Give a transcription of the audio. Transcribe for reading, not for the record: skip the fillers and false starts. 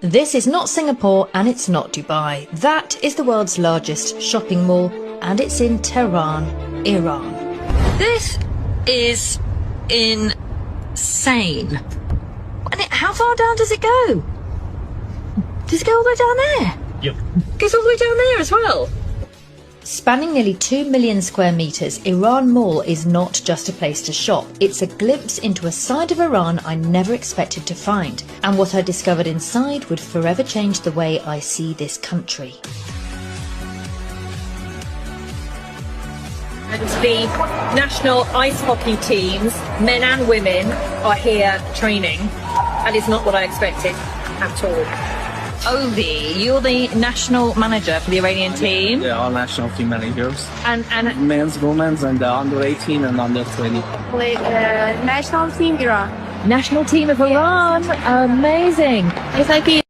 This is not Singapore and it's not Dubai. That is the world's largest shopping mall and it's in Tehran, Iran. This is insane. How far down does it go? Does it go all the way down there? Yep. It goes all the way down there as well. Spanning nearly 2 million square metres, Iran Mall is not just a place to shop. It's a glimpse into a side of Iran I never expected to find. And what I discovered inside would forever change the way I see this country. And the national ice hockey teams, men and women, are here training. And it's not what I expected at all. Ovi, you're the national manager for the Iranian team. They're all national team managers. And Men's, women's, and under 18 and under 20. With national team Iran. national team of Iran. Amazing. SIP